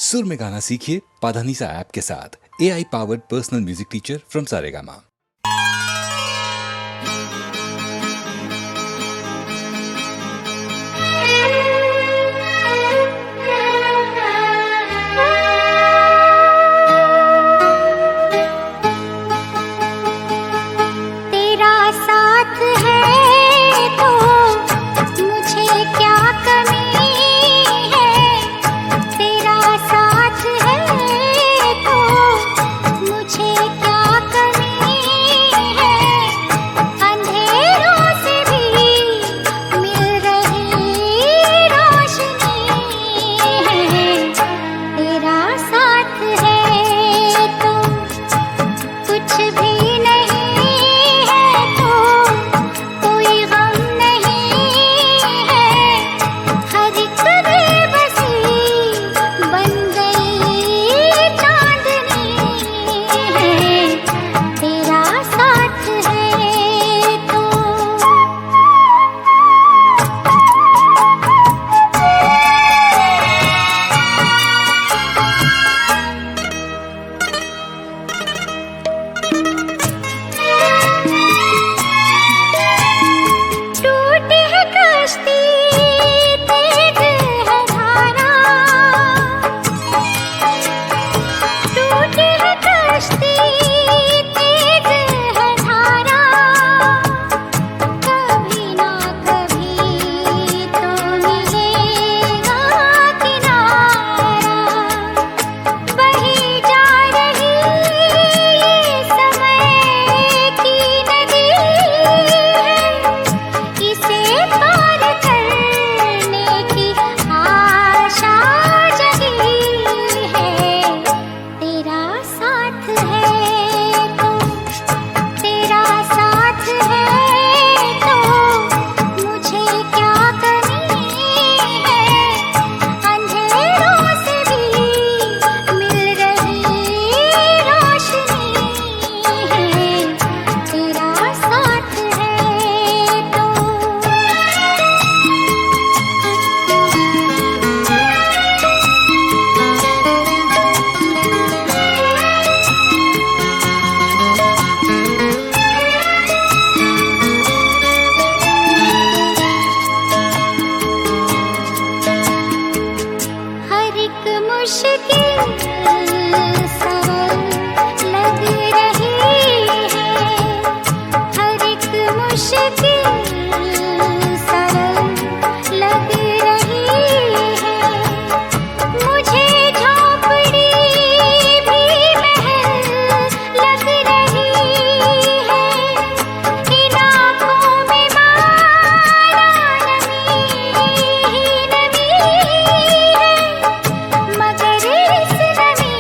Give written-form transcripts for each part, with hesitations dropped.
सुर में गाना सीखिए पाधानीसा ऐप के साथ। AI powered personal music teacher from Saregama. मगर इस नमी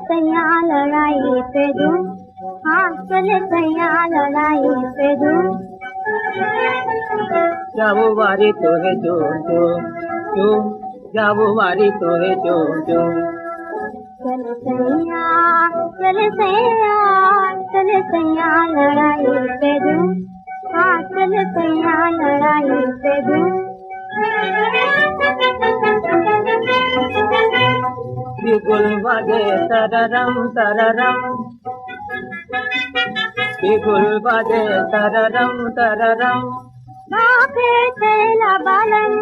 सैया लड़ाई पे दूं, हाँ चले सैया लड़ाई पे दूं। जाओ वारी तोहे जो जो जाओ वारी तोहे जो चले सैया लड़ाई पे दूं, हाँ चले सैया लड़ाई पे दूं। बिगुल बाजे तररम तररम, बिगुल बाजे तररम तररम। बापे तेला बालन,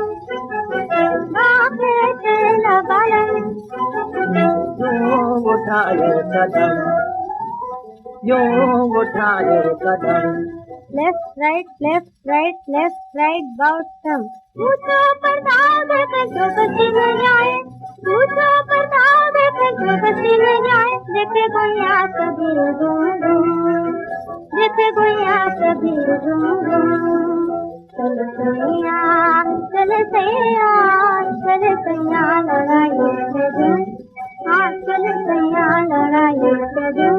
बापे तेला बालन। यूं उठाए कदम, यूं उठाए कदम। Left right bottom. पूछो पर दाव देकर जो बची न जाए, पूछो पर दाव देकर जो बची न जाए। देखे गोया सभी देखे गोया सभी चले सैया लड़ाई पे दूं, हाँ चले सैया लड़ाई पे दूं।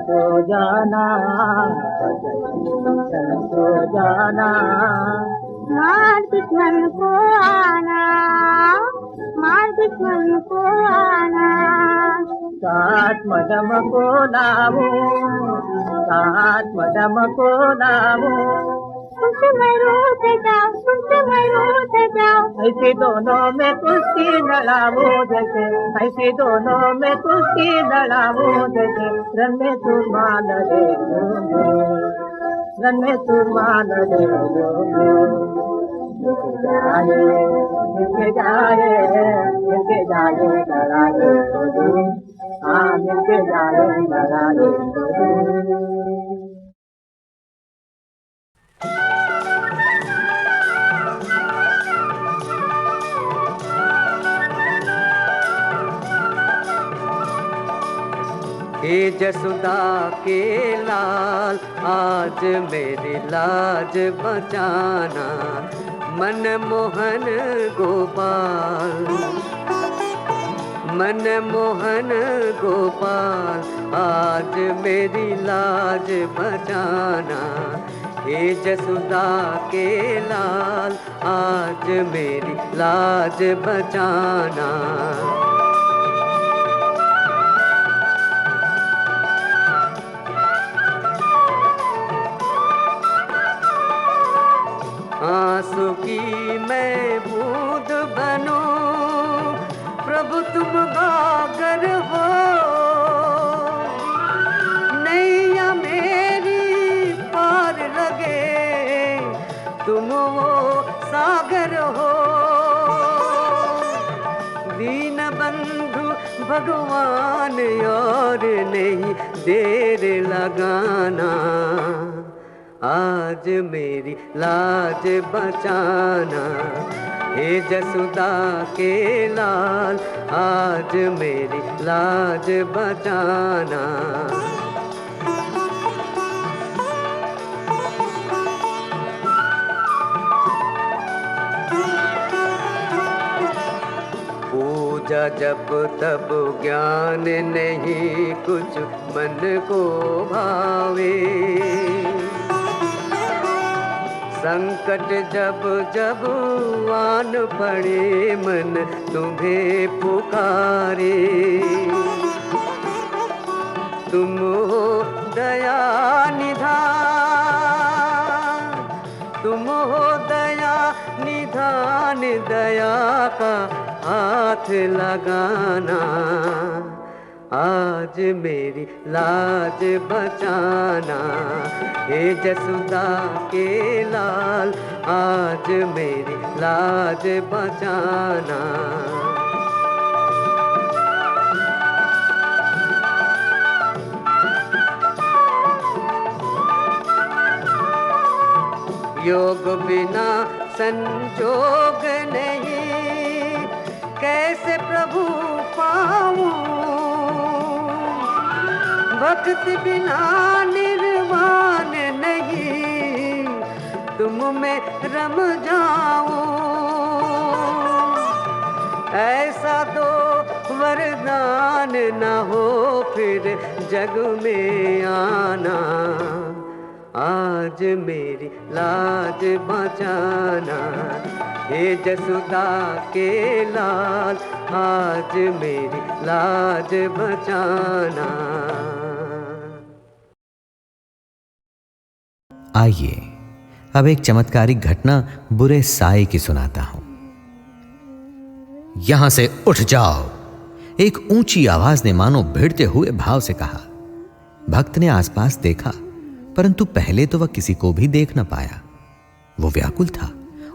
तो जाना तो जाना, मार दुश्मन को आना, मार दुश्मन को आना। साथ मदम को लावो, साथ मदम को लावो। उनसे मैं रोते जाओ, उनसे मैं रोते जाओ। ऐसे दोनों में कुश्ती लड़ावो जैसे, ऐसे दोनों में कुश्ती लड़ावो जैसे। रन में सुरमा लड़े रन में सुरमा लड़े मिलके जाए लड़ाए हाँ मिलके जाए लड़ाए। हे जसुदा के लाल, आज मेरी लाज बचाना। मनमोहन गोपाल, मनमोहन गोपाल, आज मेरी लाज बचाना। हे जसुदा के लाल, आज मेरी लाज बचाना। आंसू की मैं बूंद बनूं, प्रभु तुम गागर हो। नैया मेरी पार लगे, तुम वो सागर हो। दीन बंधु भगवान और नहीं देर लगाना। आज मेरी लाज बचाना। हे जसुदा के लाल, आज मेरी लाज बचाना। पूजा जब तब ज्ञान नहीं कुछ मन को भावे। संकट जब जब आन पड़े मन तुम्हें पुकारे। तुम हो दया निधान, तुम हो दया निधान। विधान दया का हाथ लगाना, आज मेरी लाज बचाना। हे जसोदा के लाल, आज मेरी लाज बचाना। योग बिना संजोग नहीं, कैसे प्रभु पाऊं। भक्ति बिना निर्वाण नहीं, तुम में रम जाऊं। ऐसा दो वरदान न हो फिर जग में आना, आज मेरी लाज बचाना। हे जसोदा के लाल, आज मेरी लाज बचाना। आइए अब एक चमत्कारिक घटना बुरे साए की सुनाता हूं। यहां से उठ जाओ, एक ऊंची आवाज ने मानो भिड़ते हुए भाव से कहा। भक्त ने आसपास देखा, परंतु पहले तो वह किसी को भी देख न पाया। वो व्याकुल था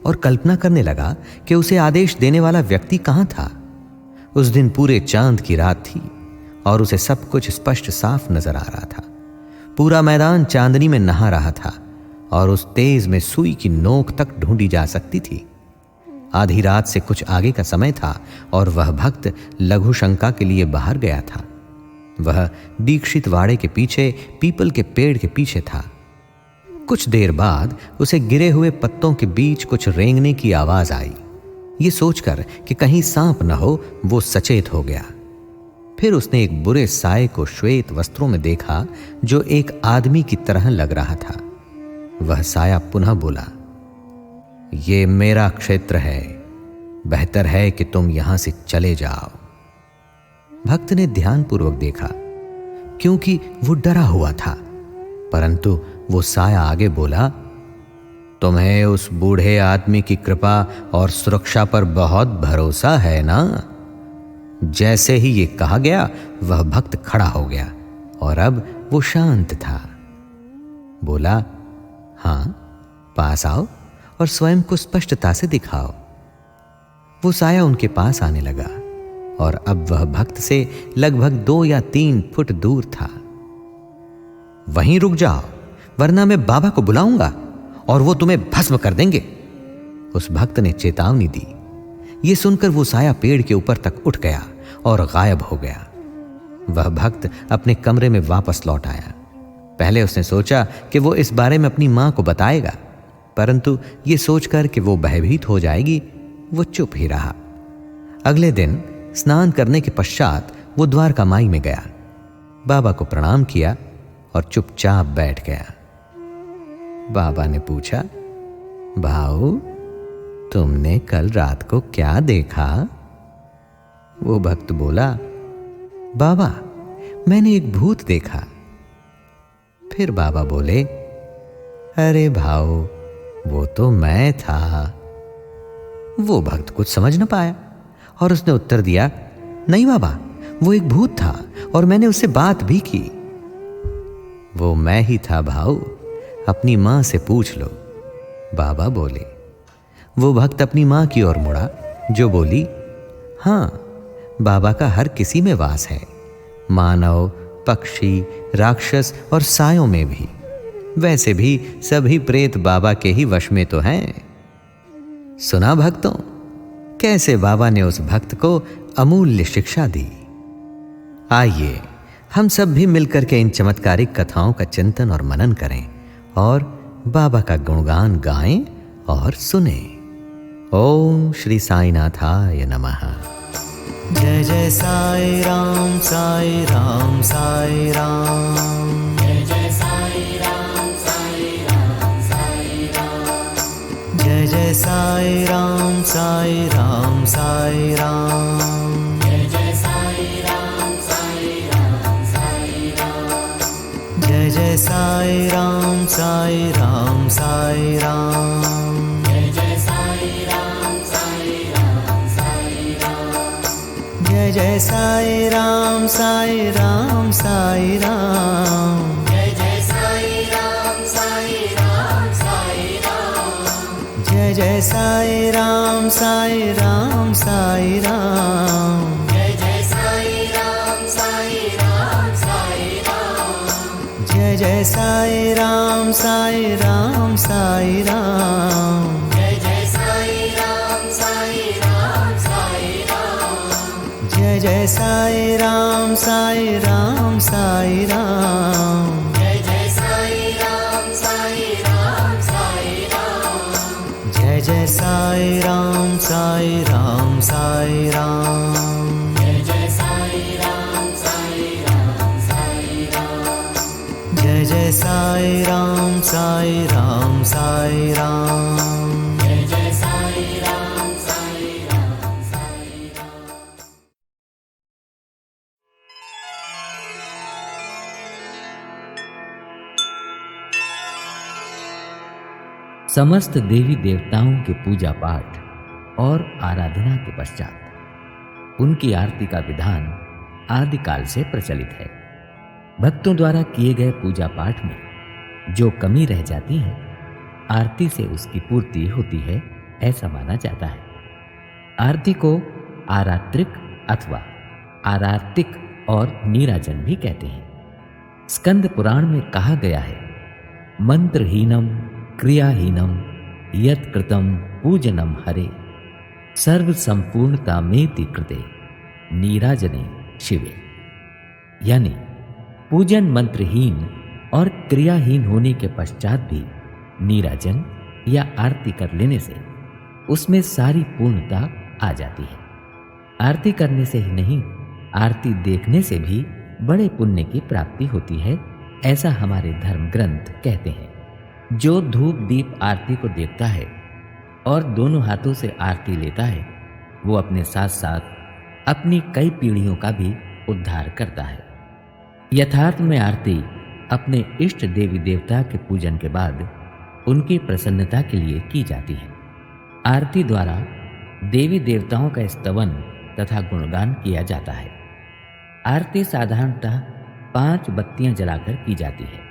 और कल्पना करने लगा कि उसे आदेश देने वाला व्यक्ति कहां था। उस दिन पूरे चांद की रात थी और उसे सब कुछ स्पष्ट साफ नजर आ रहा था। पूरा मैदान चांदनी में नहा रहा था और उस तेज में सुई की नोक तक ढूंढी जा सकती थी। आधी रात से कुछ आगे का समय था और वह भक्त लघु शंका के लिए बाहर गया था। वह दीक्षित वाड़े के पीछे पीपल के पेड़ के पीछे था। कुछ देर बाद उसे गिरे हुए पत्तों के बीच कुछ रेंगने की आवाज आई। ये सोचकर कि कहीं सांप न हो, वो सचेत हो गया। फिर उसने एक बुरे साए को श्वेत वस्त्रों में देखा जो एक आदमी की तरह लग रहा था। वह साया पुनः बोला, ये मेरा क्षेत्र है, बेहतर है कि तुम यहां से चले जाओ। भक्त ने ध्यानपूर्वक देखा, क्योंकि वो डरा हुआ था, परंतु वो साया आगे बोला, तुम्हें उस बूढ़े आदमी की कृपा और सुरक्षा पर बहुत भरोसा है ना? जैसे ही ये कहा गया, वह भक्त खड़ा हो गया और अब वो शांत था। बोला, हां, पास आओ और स्वयं को स्पष्टता से दिखाओ। वो साया उनके पास आने लगा और अब वह भक्त से लगभग 2 या 3 फुट दूर था। वहीं रुक जाओ, वरना मैं बाबा को बुलाऊंगा और वो तुम्हें भस्म कर देंगे, उस भक्त ने चेतावनी दी। ये सुनकर वो साया पेड़ के ऊपर तक उठ गया और गायब हो गया। वह भक्त अपने कमरे में वापस लौट आया। पहले उसने सोचा कि वो इस बारे में अपनी मां को बताएगा, परंतु ये सोचकर कि वो भयभीत हो जाएगी, वो चुप ही रहा। अगले दिन स्नान करने के पश्चात वो द्वारका माई में गया, बाबा को प्रणाम किया और चुपचाप बैठ गया। बाबा ने पूछा, भाऊ, तुमने कल रात को क्या देखा? वो भक्त बोला, बाबा, मैंने एक भूत देखा। फिर बाबा बोले, अरे भाऊ, वो तो मैं था। वो भक्त कुछ समझ न पाया और उसने उत्तर दिया, नहीं बाबा, वो एक भूत था और मैंने उससे बात भी की। वो मैं ही था भाऊ, अपनी मां से पूछ लो, बाबा बोले। वो भक्त अपनी मां की ओर मुड़ा, जो बोली, हां, बाबा का हर किसी में वास है, मानव, पक्षी, राक्षस और सायों में भी। वैसे भी सभी प्रेत बाबा के ही वश में तो हैं। सुना भक्तों, कैसे बाबा ने उस भक्त को अमूल्य शिक्षा दी। आइए हम सब भी मिलकर के इन चमत्कारिक कथाओं का चिंतन और मनन करें और बाबा का गुणगान गाएं और सुने। ओम श्री साईनाथाय नमः। जय जय साई राम, साई राम, साई राम। जय जय साई राम, साई राम, साई राम। जय जय साई राम, साई राम, साई राम। जय जय साई राम, साई राम, साई राम। जय जय साई राम, साई राम, साई राम। जय जय साई राम। जय साई राम साई राम साई राम। जय जय साई राम साई राम साई राम। जय जय साई राम साई राम साई राम। जय जय साई राम साई राम साई राम। जय जय साई राम साई राम साई राम। जय जय साई राम साई राम साई राम। जय जय साई राम साई राम साई राम। जय जय साई राम साई राम साई राम। जय जय साई राम साई राम साई राम। जय जय साई राम साई राम साई राम। जय जय साई राम साई राम साई राम। जय जय साई राम साई राम साई राम। समस्त देवी देवताओं के पूजा पाठ और आराधना के पश्चात उनकी आरती का विधान आदिकाल से प्रचलित है। भक्तों द्वारा किए गए पूजा पाठ में जो कमी रह जाती है, आरती से उसकी पूर्ति होती है, ऐसा माना जाता है। आरती को आरात्रिक अथवा आरार्तिक और नीराजन भी कहते हैं। स्कंद पुराण में कहा गया है, मंत्रहीनम क्रियाहीनम यत् कृतं पूजनम हरे सर्व संपूर्णता मेति कृते नीराजने शिवे। यानी पूजन मंत्रहीन और क्रियाहीन होने के पश्चात भी नीराजन या आरती कर लेने से उसमें सारी पूर्णता आ जाती है। आरती करने से ही नहीं, आरती देखने से भी बड़े पुण्य की प्राप्ति होती है, ऐसा हमारे धर्म ग्रंथ कहते हैं। जो धूप दीप आरती को देखता है और दोनों हाथों से आरती लेता है, वो अपने साथ साथ अपनी कई पीढ़ियों का भी उद्धार करता है। यथार्थ में आरती अपने इष्ट देवी देवता के पूजन के बाद उनकी प्रसन्नता के लिए की जाती है। आरती द्वारा देवी देवताओं का स्तवन तथा गुणगान किया जाता है। आरती साधारणतः 5 बत्तियां जलाकर की जाती है।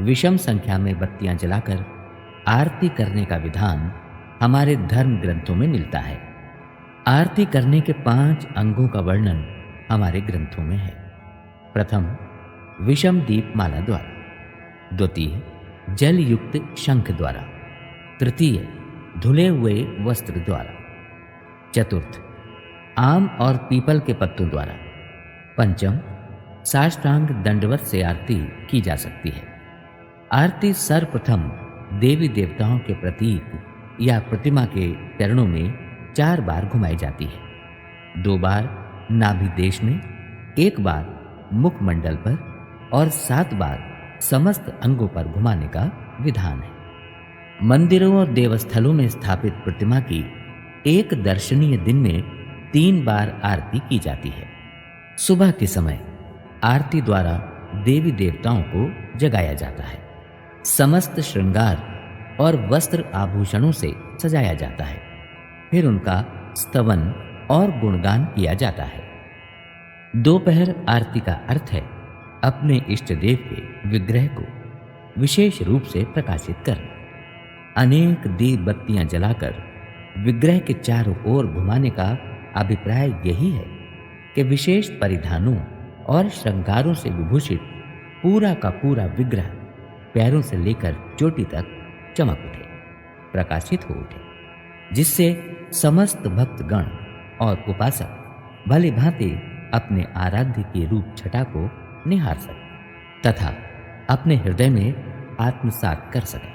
विषम संख्या में बत्तियां जलाकर आरती करने का विधान हमारे धर्म ग्रंथों में मिलता है। आरती करने के 5 अंगों का वर्णन हमारे ग्रंथों में है। प्रथम विषम दीप माला द्वारा, द्वितीय जल युक्त शंख द्वारा, तृतीय धुले हुए वस्त्र द्वारा, चतुर्थ आम और पीपल के पत्तों द्वारा, पंचम साष्टांग दंडवत से आरती की जा सकती है। आरती सर्वप्रथम देवी देवताओं के प्रतीक या प्रतिमा के चरणों में 4 बार घुमाई जाती है। 2 बार नाभि देश में, 1 बार मुखमंडल पर और 7 बार समस्त अंगों पर घुमाने का विधान है। मंदिरों और देवस्थलों में स्थापित प्रतिमा की एक दर्शनीय दिन में 3 बार आरती की जाती है। सुबह के समय आरती द्वारा देवी देवताओं को जगाया जाता है। समस्त श्रृंगार और वस्त्र आभूषणों से सजाया जाता है। फिर उनका स्तवन और गुणगान किया जाता है। दोपहर आरती का अर्थ है अपने इष्ट देव के विग्रह को विशेष रूप से प्रकाशित करना। अनेक दीप बत्तियां जलाकर विग्रह के चारों ओर घुमाने का अभिप्राय यही है कि विशेष परिधानों और श्रृंगारों से विभूषित पूरा का पूरा विग्रह पैरों से लेकर चोटी तक चमक उठे, प्रकाशित हो उठे, जिससे समस्त भक्तगण और उपासक भली भांति अपने आराध्य के रूप छटा को निहार सके तथा अपने हृदय में आत्मसात कर सके।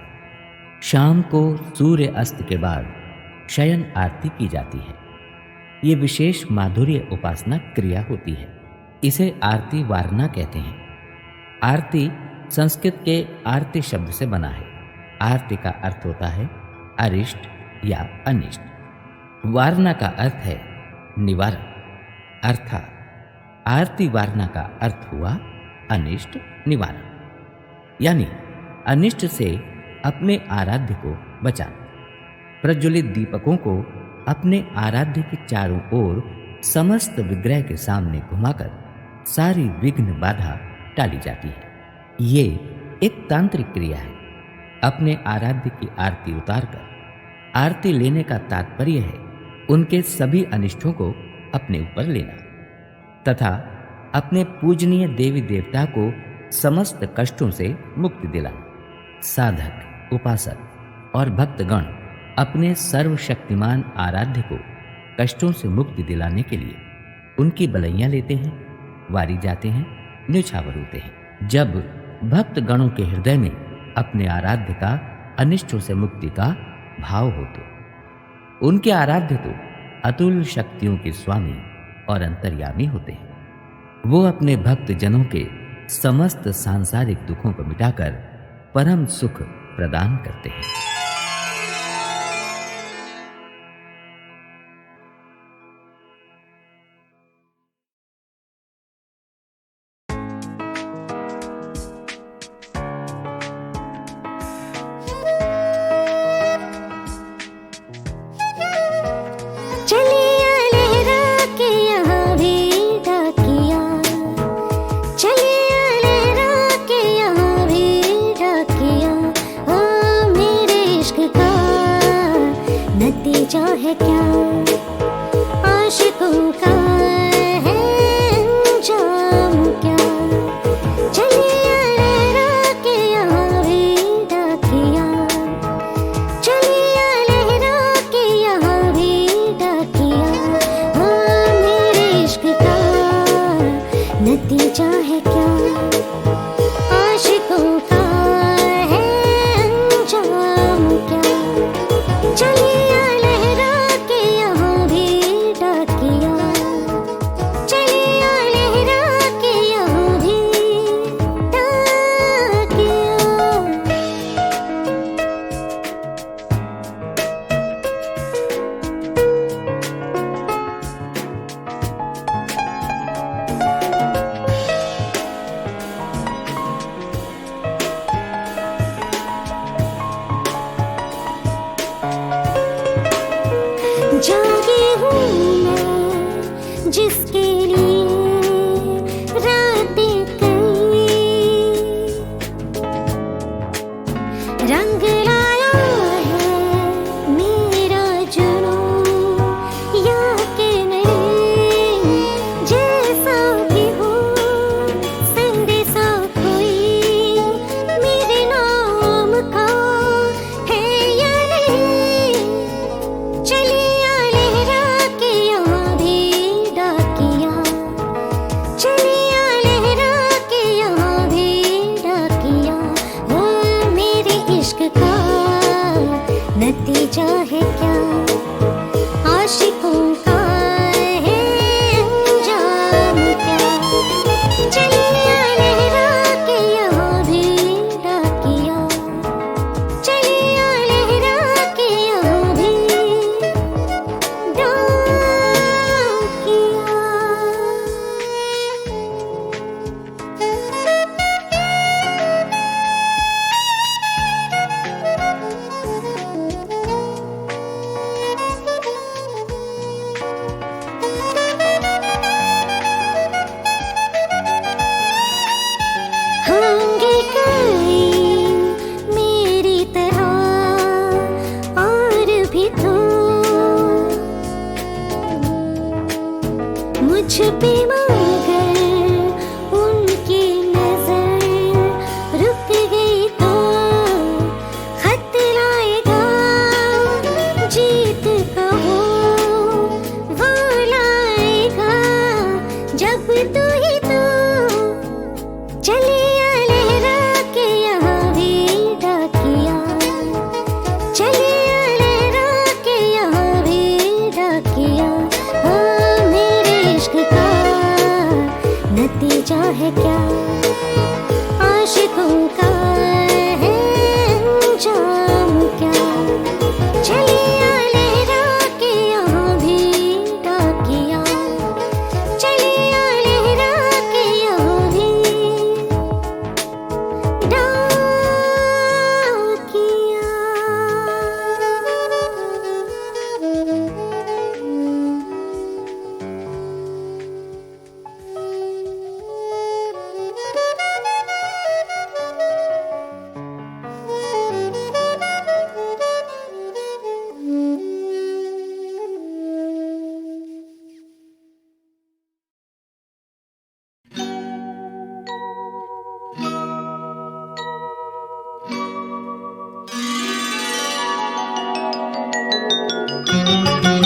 शाम को सूर्य अस्त के बाद शयन आरती की जाती है। ये विशेष माधुर्य उपासना क्रिया होती है। इसे आरती वारणा कहते हैं। आरती संस्कृत के आरती शब्द से बना है। आरती का अर्थ होता है अरिष्ट या अनिष्ट। वारणा का अर्थ है निवारण, अर्थात आरती वारणा का अर्थ हुआ अनिष्ट निवारण, यानी अनिष्ट से अपने आराध्य को बचाना। प्रज्वलित दीपकों को अपने आराध्य के चारों ओर समस्त विग्रह के सामने घुमाकर सारी विघ्न बाधा टाली जाती है। ये एक तांत्रिक क्रिया है। अपने आराध्य की आरती उतारकर आरती लेने का तात्पर्य है उनके सभी अनिष्टों को अपने ऊपर लेना तथा अपने पूजनीय देवी देवता को समस्त कष्टों से मुक्ति दिलाना। साधक, उपासक और भक्तगण अपने सर्वशक्तिमान आराध्य को कष्टों से मुक्ति दिलाने के लिए उनकी बलैयां लेते हैं, वारी जाते हैं, न्यौछावर होते हैं। जब भक्त गणों के हृदय में अपने आराध्य का अनिष्टों से मुक्ति का भाव हो तो उनके आराध्य तो अतुल शक्तियों के स्वामी और अंतर्यामी होते हैं। वो अपने भक्त जनों के समस्त सांसारिक दुखों को मिटाकर परम सुख प्रदान करते हैं। है क्या आशिकों का है अंजाम क्या। चलिए लहरा के यहाँ भी डाकिया, चलिए लहरा के यहाँ भी डाकिया। हाँ मेरे इश्क का नतीजा है क्या आशिकों का है अंजाम क्या। चलिए जागी हूँ मैं जिसके लिए रातें कई रंग लाया है मेरा जुनून या के नहीं। जैसा भी हो संदेशा कोई मेरे नाम का है या नहीं। चलिए लहरा के यहाँ भी डाकिया, राम।